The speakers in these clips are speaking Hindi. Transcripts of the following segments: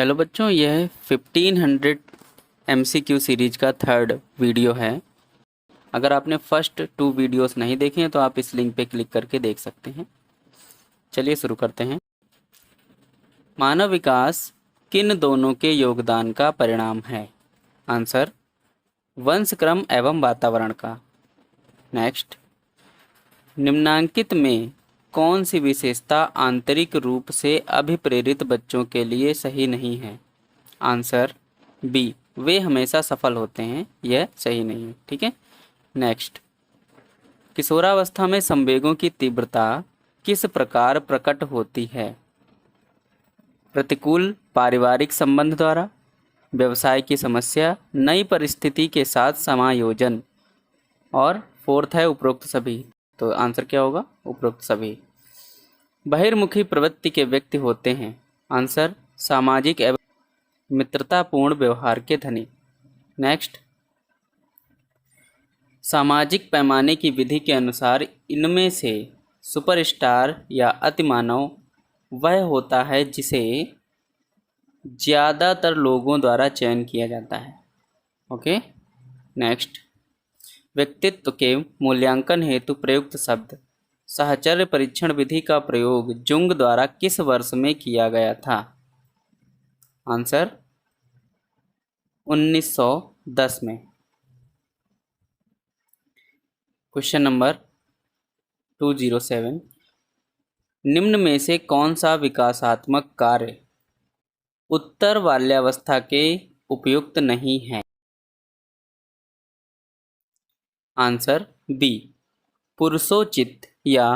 हेलो बच्चों, यह 1500 MCQ सीरीज का थर्ड वीडियो है। अगर आपने फर्स्ट 2 वीडियोस नहीं देखे हैं तो आप इस लिंक पे क्लिक करके देख सकते हैं। चलिए शुरू करते हैं। मानव विकास किन दोनों के योगदान का परिणाम है? आंसर, वंशक्रम एवं वातावरण का। नेक्स्ट, निम्नांकित में कौन सी विशेषता आंतरिक रूप से अभिप्रेरित बच्चों के लिए सही नहीं है? आंसर बी, वे हमेशा सफल होते हैं। यह सही नहीं है। ठीक है। नेक्स्ट, किशोरावस्था में संवेगों की तीव्रता किस प्रकार प्रकट होती है? प्रतिकूल पारिवारिक संबंध द्वारा, व्यवसाय की समस्या, नई परिस्थिति के साथ समायोजन, और फोर्थ है उपरोक्त सभी। तो आंसर क्या होगा? उपरोक्त सभी। बहिर्मुखी प्रवृत्ति के व्यक्ति होते हैं। आंसर, सामाजिक एवं मित्रतापूर्ण व्यवहार के धनी। नेक्स्ट, सामाजिक पैमाने की विधि के अनुसार इनमें से सुपरस्टार या अतिमानव वह होता है जिसे ज़्यादातर लोगों द्वारा चयन किया जाता है। ओके। नेक्स्ट, व्यक्तित्व के मूल्यांकन हेतु प्रयुक्त शब्द साहचर्य परीक्षण विधि का प्रयोग जुंग द्वारा किस वर्ष में किया गया था? आंसर, 1910 में। क्वेश्चन नंबर 207, निम्न में से कौन सा विकासात्मक कार्य उत्तर बाल्यावस्था के उपयुक्त नहीं है? आंसर बी, पुरुषोचित या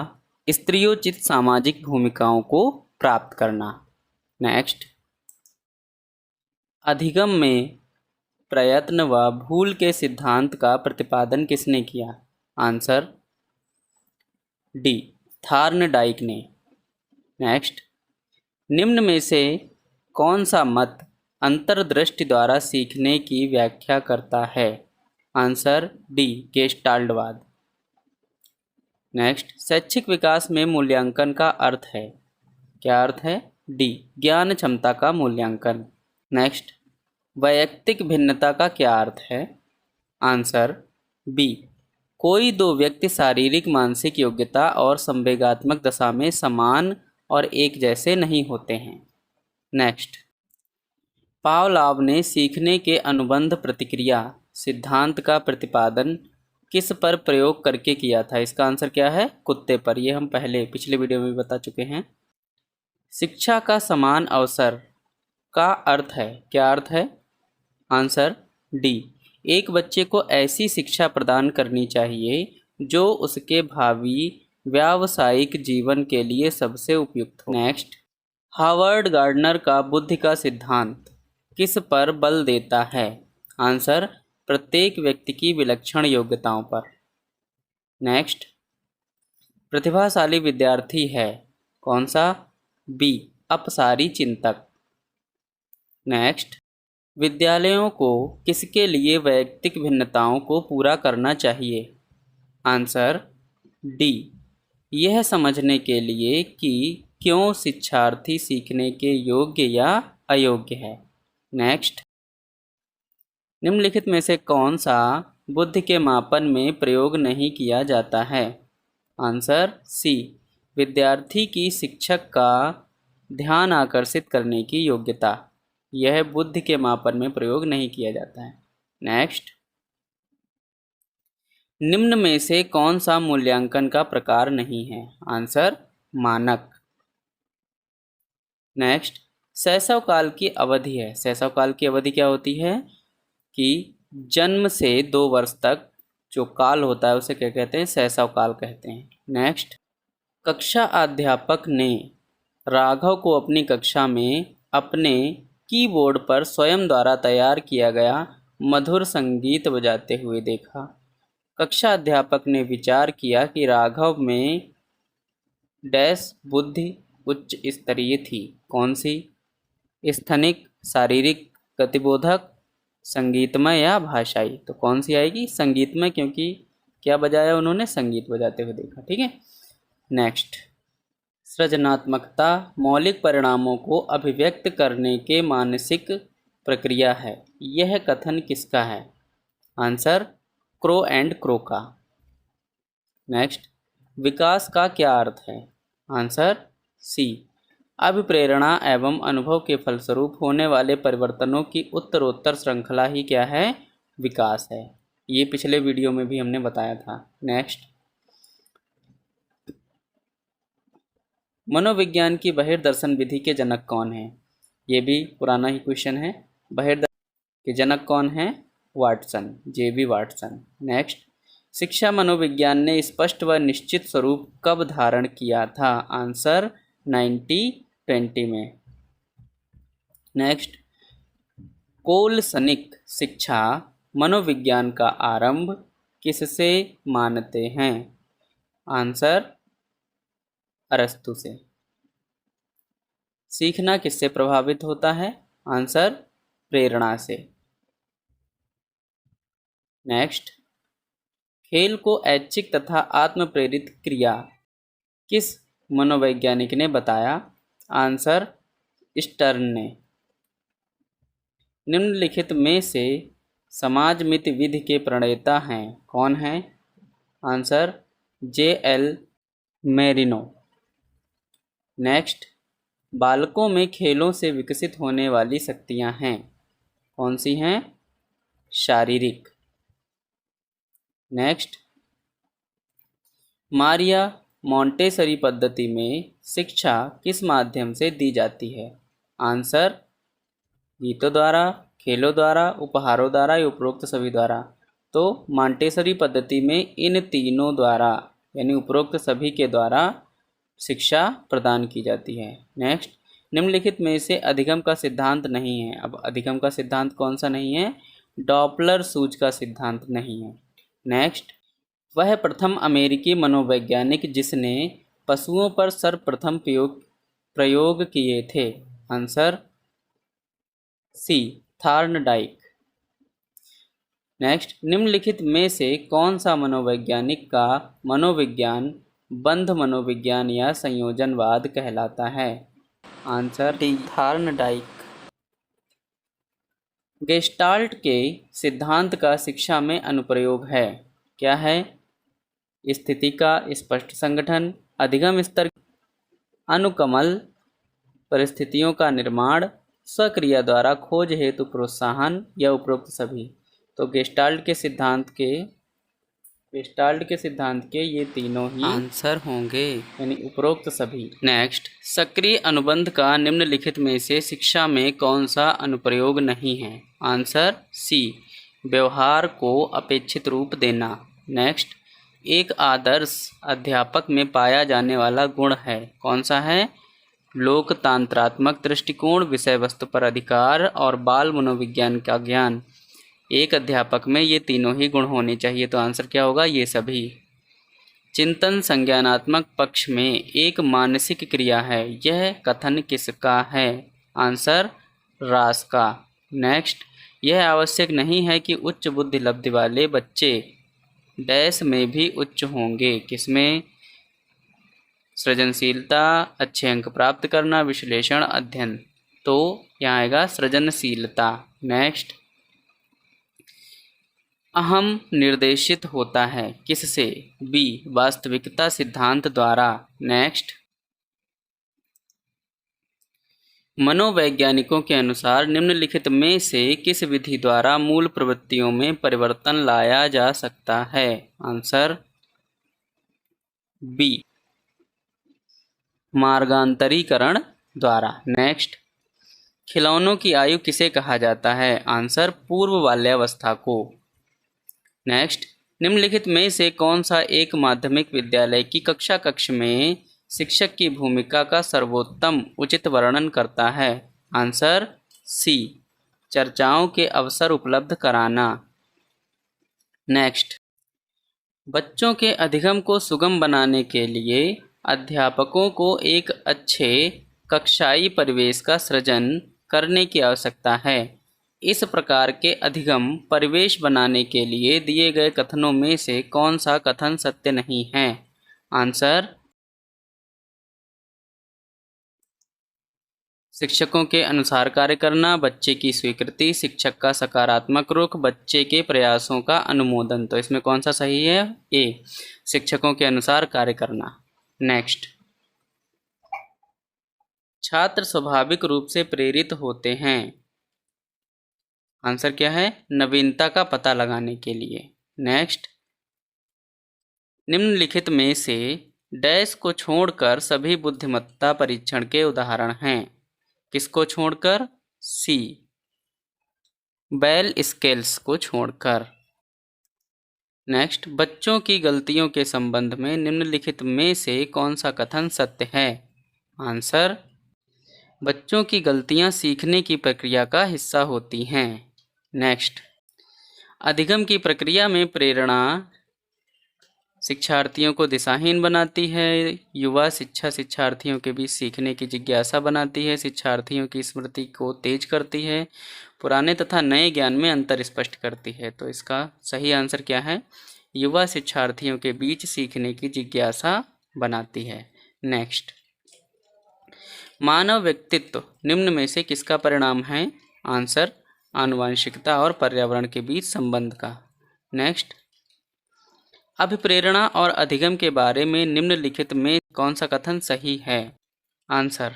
स्त्रियोचित सामाजिक भूमिकाओं को प्राप्त करना। नेक्स्ट, अधिगम में प्रयत्न व भूल के सिद्धांत का प्रतिपादन किसने किया? आंसर डी, थार्नडाइक ने। नेक्स्ट, निम्न में से कौन सा मत अंतर्दृष्टि द्वारा सीखने की व्याख्या करता है? Answer D, गेस्टाल्टवाद। नेक्स्ट, शैक्षिक विकास में मूल्यांकन का अर्थ है। क्या अर्थ है? डी, ज्ञान क्षमता का मूल्यांकन। नेक्स्ट, वैयक्तिक भिन्नता का क्या अर्थ है? आंसर बी, कोई दो व्यक्ति शारीरिक मानसिक योग्यता और संवेगात्मक दशा में समान और एक जैसे नहीं होते हैं। नेक्स्ट, पावलोव ने सीखने के अनुबंध प्रतिक्रिया सिद्धांत का प्रतिपादन किस पर प्रयोग करके किया था? इसका आंसर क्या है? कुत्ते पर। यह हम पहले पिछले वीडियो में बता चुके हैं। शिक्षा का समान अवसर का अर्थ है। क्या अर्थ है? आंसर डी, एक बच्चे को ऐसी शिक्षा प्रदान करनी चाहिए जो उसके भावी व्यावसायिक जीवन के लिए सबसे उपयुक्त हो। नेक्स्ट, हावर्ड गार्डनर का बुद्धि का सिद्धांत किस पर बल देता है? आंसर, प्रत्येक व्यक्ति की विलक्षण योग्यताओं पर। नेक्स्ट, प्रतिभाशाली विद्यार्थी है कौन सा? बी, अपसारी चिंतक। नेक्स्ट, विद्यालयों को किसके लिए वैयक्तिक भिन्नताओं को पूरा करना चाहिए? आंसर डी, यह समझने के लिए कि क्यों शिक्षार्थी सीखने के योग्य या अयोग्य है। नेक्स्ट, निम्नलिखित में से कौन सा बुद्धि के मापन में प्रयोग नहीं किया जाता है? आंसर सी, विद्यार्थी की शिक्षक का ध्यान आकर्षित करने की योग्यता। यह बुद्धि के मापन में प्रयोग नहीं किया जाता है। नेक्स्ट, निम्न में से कौन सा मूल्यांकन का प्रकार नहीं है? आंसर, मानक। नेक्स्ट, शैशव काल की अवधि है। शैशव काल की अवधि क्या होती है? कि जन्म से 2 वर्ष तक जो काल होता है उसे क्या कहते हैं? शैशव काल कहते हैं। नेक्स्ट, कक्षा अध्यापक ने राघव को अपनी कक्षा में अपने कीबोर्ड पर स्वयं द्वारा तैयार किया गया मधुर संगीत बजाते हुए देखा। कक्षा अध्यापक ने विचार किया कि राघव में डैश बुद्धि उच्च स्तरीय थी। कौन सी? स्थनिक, शारीरिक, गतिबोधक, संगीतमय या भाषाई। तो कौन सी आएगी? संगीतमय, क्योंकि क्या बजाया उन्होंने? संगीत बजाते हुए देखा। ठीक है। नेक्स्ट, सृजनात्मकता मौलिक परिणामों को अभिव्यक्त करने के मानसिक प्रक्रिया है। यह कथन किसका है? आंसर क्रो एंड क्रो का। नेक्स्ट, विकास का क्या अर्थ है? आंसर सी, अभिप्रेरणा एवं अनुभव के फलस्वरूप होने वाले परिवर्तनों की उत्तरोत्तर श्रृंखला ही क्या है? विकास है। ये पिछले वीडियो में भी हमने बताया था। नेक्स्ट, मनोविज्ञान की बहिर्दर्शन विधि के जनक कौन है? ये भी पुराना ही क्वेश्चन है। बहिर्दर्शन के जनक कौन है? Watson, JB. वाटसन। नेक्स्ट, शिक्षा मनोविज्ञान ने स्पष्ट व निश्चित स्वरूप कब धारण किया था? आंसर 1920 में। नेक्स्ट, कोलसनिक शिक्षा मनोविज्ञान का आरंभ किससे मानते हैं? आंसर अरस्तु से। सीखना किससे प्रभावित होता है? आंसर प्रेरणा से। नेक्स्ट, खेल को ऐच्छिक तथा आत्म प्रेरित क्रिया किस मनोवैज्ञानिक ने बताया? आंसर स्टर्न ने। निम्नलिखित में से समाजमिति विधि के प्रणेता हैं कौन है? आंसर जे.एल. मेरिनो। नेक्स्ट, बालकों में खेलों से विकसित होने वाली शक्तियां हैं कौन सी हैं? शारीरिक। नेक्स्ट, मारिया मोंटेसरी पद्धति में शिक्षा किस माध्यम से दी जाती है? आंसर गीतों द्वारा, खेलों द्वारा, उपहारों द्वारा या उपरोक्त सभी द्वारा। तो मोंटेसरी पद्धति में इन तीनों द्वारा यानी उपरोक्त सभी के द्वारा शिक्षा प्रदान की जाती है। नेक्स्ट, निम्नलिखित में से अधिगम का सिद्धांत नहीं है। अब अधिगम का सिद्धांत कौन सा नहीं है? डॉपलर सूच का सिद्धांत नहीं है। नेक्स्ट, वह प्रथम अमेरिकी मनोवैज्ञानिक जिसने पशुओं पर सर्वप्रथम प्रयोग किए थे? Answer C, Thorndike. नेक्स्ट, निम्नलिखित में से कौन सा मनोवैज्ञानिक का मनोविज्ञान बंध मनोविज्ञान या संयोजनवाद कहलाता है? Answer D, Thorndike. गेस्टाल्ट के सिद्धांत का शिक्षा में अनुप्रयोग है क्या है? स्थिति का स्पष्ट संगठन, अधिगम स्तर, अनुकमल, परिस्थितियों का निर्माण, स्वक्रिया द्वारा खोज हेतु प्रोत्साहन या उपरोक्त सभी। तो गेस्टाल्ट के सिद्धांत के ये तीनों ही आंसर होंगे यानी उपरोक्त सभी। नेक्स्ट, सक्रिय अनुबंध का निम्नलिखित में से शिक्षा में कौन सा अनुप्रयोग नहीं है? आंसर सी, व्यवहार को अपेक्षित रूप देना। नेक्स्ट, एक आदर्श अध्यापक में पाया जाने वाला गुण है कौन सा है? लोकतांत्रात्मक दृष्टिकोण, विषय वस्तु पर अधिकार और बाल मनोविज्ञान का ज्ञान। एक अध्यापक में ये तीनों ही गुण होने चाहिए। तो आंसर क्या होगा? ये सभी। चिंतन संज्ञानात्मक पक्ष में एक मानसिक क्रिया है, यह कथन किसका है? आंसर रास का। नेक्स्ट, यह आवश्यक नहीं है कि उच्च बुद्धि लब्धि वाले बच्चे डैश में भी उच्च होंगे। किसमें? सृजनशीलता, अच्छे अंक प्राप्त करना, विश्लेषण, अध्ययन। तो यहाँ आएगा सृजनशीलता। नेक्स्ट, अहम निर्देशित होता है किससे? बी, वास्तविकता सिद्धांत द्वारा। नेक्स्ट, मनोवैज्ञानिकों के अनुसार निम्नलिखित में से किस विधि द्वारा मूल प्रवृत्तियों में परिवर्तन लाया जा सकता है? आंसर बी, मार्गांतरीकरण द्वारा। नेक्स्ट, खिलौनों की आयु किसे कहा जाता है? आंसर पूर्व बाल्यावस्था को। नेक्स्ट, निम्नलिखित में से कौन सा एक माध्यमिक विद्यालय की कक्ष में शिक्षक की भूमिका का सर्वोत्तम उचित वर्णन करता है? आंसर सी, चर्चाओं के अवसर उपलब्ध कराना। नेक्स्ट, बच्चों के अधिगम को सुगम बनाने के लिए अध्यापकों को एक अच्छे कक्षाई परिवेश का सृजन करने की आवश्यकता है। इस प्रकार के अधिगम परिवेश बनाने के लिए दिए गए कथनों में से कौन सा कथन सत्य नहीं है? आंसर शिक्षकों के अनुसार कार्य करना, बच्चे की स्वीकृति, शिक्षक का सकारात्मक रुख, बच्चे के प्रयासों का अनुमोदन। तो इसमें कौन सा सही है? ए, शिक्षकों के अनुसार कार्य करना। नेक्स्ट, छात्र स्वाभाविक रूप से प्रेरित होते हैं। आंसर क्या है? नवीनता का पता लगाने के लिए। नेक्स्ट, निम्नलिखित में से डैश को छोड़कर सभी बुद्धिमत्ता परीक्षण के उदाहरण हैं। किसको छोड़कर? सी, बेल स्केल्स को छोड़कर। नेक्स्ट, बच्चों की गलतियों के संबंध में निम्नलिखित में से कौन सा कथन सत्य है? आंसर, बच्चों की गलतियां सीखने की प्रक्रिया का हिस्सा होती हैं। नेक्स्ट, अधिगम की प्रक्रिया में प्रेरणा शिक्षार्थियों को दिशाहीन बनाती है। युवा शिक्षा शिक्षार्थियों के बीच सीखने की जिज्ञासा बनाती है। शिक्षार्थियों की स्मृति को तेज करती है। पुराने तथा नए ज्ञान में अंतर स्पष्ट करती है। तो इसका सही आंसर क्या है? युवा शिक्षार्थियों के बीच सीखने की जिज्ञासा बनाती है। नेक्स्ट, मानव व्यक्तित्व निम्न में से किसका परिणाम है? आंसर, आनुवंशिकता और पर्यावरण के बीच संबंध का। नेक्स्ट, अभिप्रेरणा और अधिगम के बारे में निम्नलिखित में कौन सा कथन सही है? आंसर,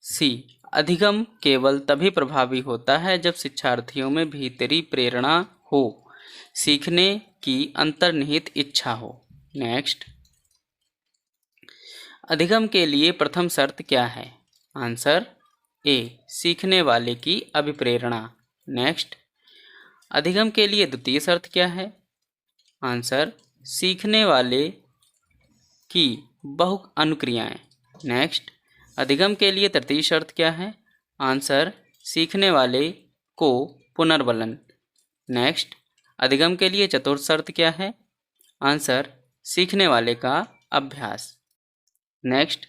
सी, अधिगम केवल तभी प्रभावी होता है जब शिक्षार्थियों में भीतरी प्रेरणा हो, सीखने की अंतर्निहित इच्छा हो। नेक्स्ट, अधिगम के लिए प्रथम शर्त क्या है? आंसर, ए, सीखने वाले की अभिप्रेरणा। नेक्स्ट, अधिगम के लिए द्वितीय शर्त क्या है? आंसर, सीखने वाले की बहु अनुक्रियाएं। नेक्स्ट, अधिगम के लिए तृतीय शर्त क्या है? आंसर, सीखने वाले को पुनर्बलन। नेक्स्ट, अधिगम के लिए चतुर्थ शर्त क्या है? आंसर, सीखने वाले का अभ्यास। नेक्स्ट,